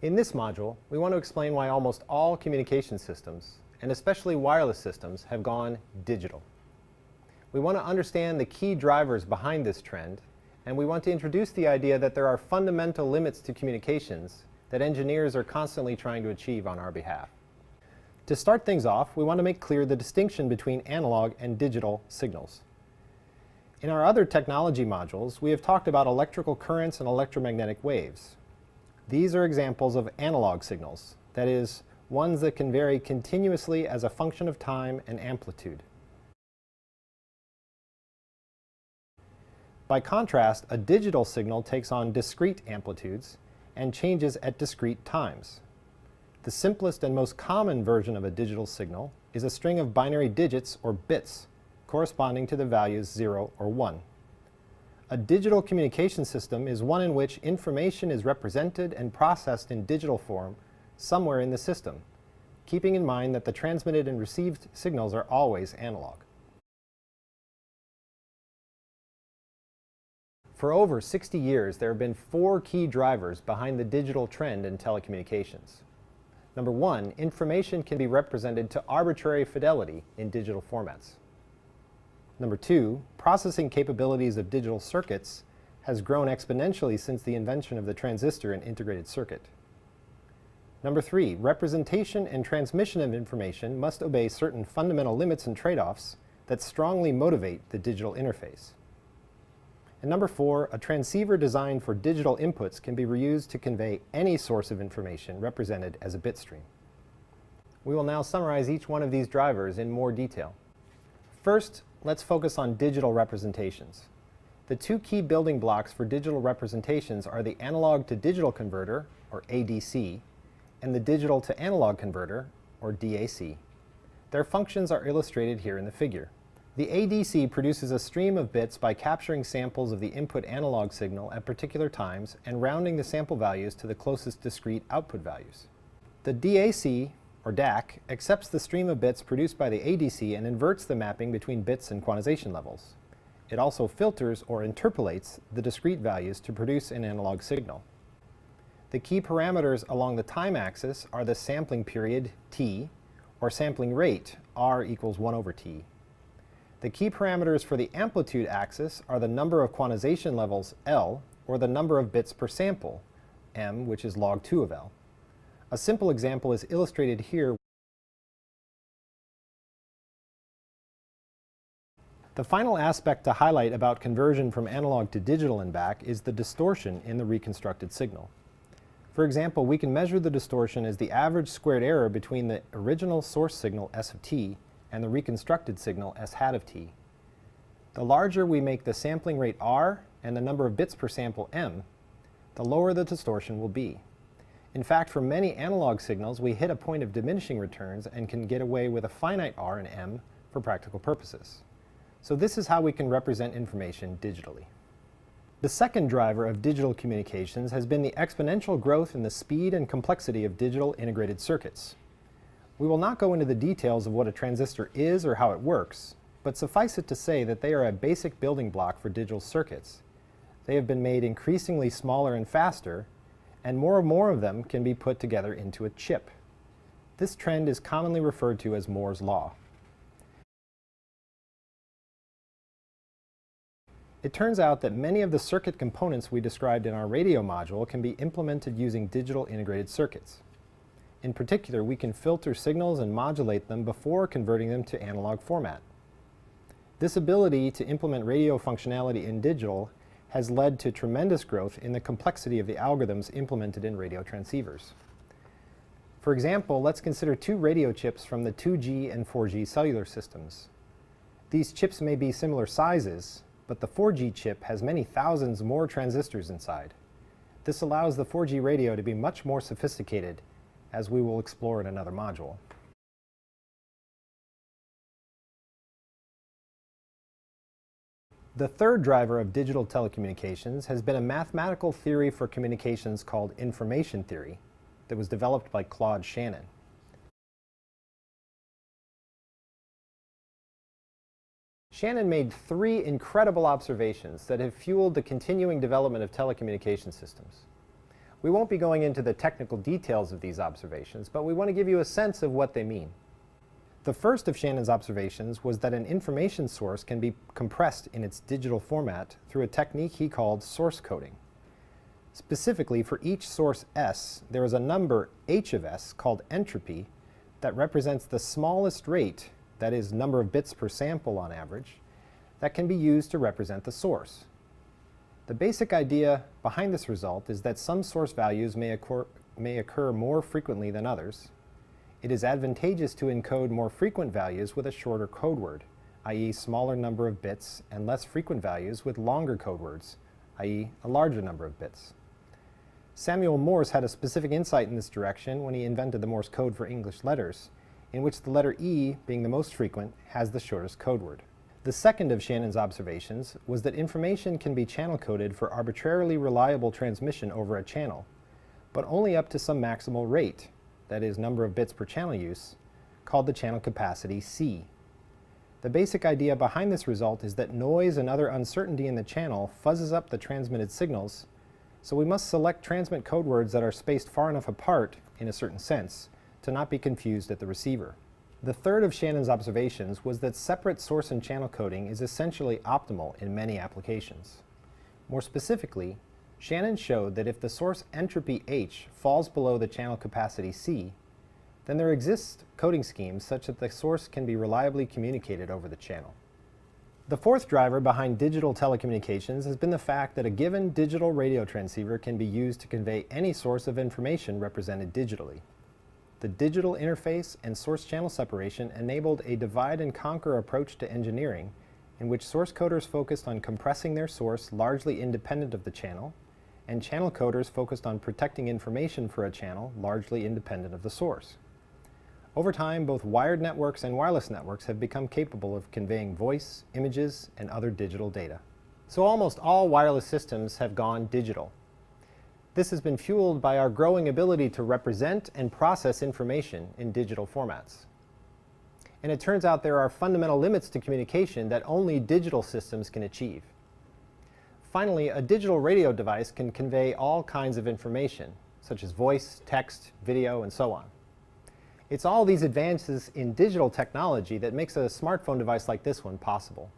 In this module, we want to explain why almost all communication systems, and especially wireless systems, have gone digital. We want to understand the key drivers behind this trend, and we want to introduce the idea that there are fundamental limits to communications that engineers are constantly trying to achieve on our behalf. To start things off, we want to make clear the distinction between analog and digital signals. In our other technology modules, we have talked about electrical currents and electromagnetic waves. These are examples of analog signals, that is, ones that can vary continuously as a function of time and amplitude. By contrast, a digital signal takes on discrete amplitudes and changes at discrete times. The simplest and most common version of a digital signal is a string of binary digits or bits corresponding to the values 0 or 1. A digital communication system is one in which information is represented and processed in digital form somewhere in the system, keeping in mind that the transmitted and received signals are always analog. For over 60 years, there have been 4 key drivers behind the digital trend in telecommunications. Number 1, information can be represented to arbitrary fidelity in digital formats. Number 2, processing capabilities of digital circuits has grown exponentially since the invention of the transistor and integrated circuit. Number 3, representation and transmission of information must obey certain fundamental limits and trade-offs that strongly motivate the digital interface. And number 4, a transceiver designed for digital inputs can be reused to convey any source of information represented as a bit stream. We will now summarize each one of these drivers in more detail. First, let's focus on digital representations. The 2 key building blocks for digital representations are the analog to digital converter, or ADC, and the digital to analog converter, or DAC. Their functions are illustrated here in the figure. The ADC produces a stream of bits by capturing samples of the input analog signal at particular times and rounding the sample values to the closest discrete output values. The DAC, or DAC, accepts the stream of bits produced by the ADC and inverts the mapping between bits and quantization levels. It also filters or interpolates the discrete values to produce an analog signal. The key parameters along the time axis are the sampling period, t, or sampling rate, r equals 1 over t. The key parameters for the amplitude axis are the number of quantization levels, L, or the number of bits per sample, m, which is log 2 of L. A simple example is illustrated here. The final aspect to highlight about conversion from analog to digital and back is the distortion in the reconstructed signal. For example, we can measure the distortion as the average squared error between the original source signal S of t and the reconstructed signal S hat of t. The larger we make the sampling rate r and the number of bits per sample m, the lower the distortion will be. In fact, for many analog signals, we hit a point of diminishing returns and can get away with a finite r and m for practical purposes. So this is how we can represent information digitally. The second driver of digital communications has been the exponential growth in the speed and complexity of digital integrated circuits. We will not go into the details of what a transistor is or how it works, but suffice it to say that they are a basic building block for digital circuits. They have been made increasingly smaller and faster, and more of them can be put together into a chip. This trend is commonly referred to as Moore's Law. It turns out that many of the circuit components we described in our radio module can be implemented using digital integrated circuits. In particular, we can filter signals and modulate them before converting them to analog format. This ability to implement radio functionality in digital has led to tremendous growth in the complexity of the algorithms implemented in radio transceivers. For example, let's consider 2 radio chips from the 2G and 4G cellular systems. These chips may be similar sizes, but the 4G chip has many thousands more transistors inside. This allows the 4G radio to be much more sophisticated, as we will explore in another module. The third driver of digital telecommunications has been a mathematical theory for communications called information theory that was developed by Claude Shannon. Shannon made 3 incredible observations that have fueled the continuing development of telecommunication systems. We won't be going into the technical details of these observations, but we want to give you a sense of what they mean. The first of Shannon's observations was that an information source can be compressed in its digital format through a technique he called source coding. Specifically, for each source S, there is a number h of s called entropy that represents the smallest rate, that is, number of bits per sample on average, that can be used to represent the source. The basic idea behind this result is that some source values may occur more frequently than others. It is advantageous to encode more frequent values with a shorter code word, i.e. smaller number of bits, and less frequent values with longer code words, i.e. a larger number of bits. Samuel Morse had a specific insight in this direction when he invented the Morse code for English letters, in which the letter E, being the most frequent, has the shortest code word. The second of Shannon's observations was that information can be channel coded for arbitrarily reliable transmission over a channel, but only up to some maximal rate, that is, number of bits per channel use, called the channel capacity C. The basic idea behind this result is that noise and other uncertainty in the channel fuzzes up the transmitted signals, so we must select transmit code words that are spaced far enough apart, in a certain sense, to not be confused at the receiver. The third of Shannon's observations was that separate source and channel coding is essentially optimal in many applications. More specifically, Shannon showed that if the source entropy H falls below the channel capacity C, then there exist coding schemes such that the source can be reliably communicated over the channel. The fourth driver behind digital telecommunications has been the fact that a given digital radio transceiver can be used to convey any source of information represented digitally. The digital interface and source channel separation enabled a divide-and-conquer approach to engineering in which source coders focused on compressing their source largely independent of the channel, and channel coders focused on protecting information for a channel largely independent of the source. Over time, both wired networks and wireless networks have become capable of conveying voice, images, and other digital data. So almost all wireless systems have gone digital. This has been fueled by our growing ability to represent and process information in digital formats. And it turns out there are fundamental limits to communication that only digital systems can achieve. Finally, a digital radio device can convey all kinds of information, such as voice, text, video, and so on. It's all these advances in digital technology that makes a smartphone device like this one possible.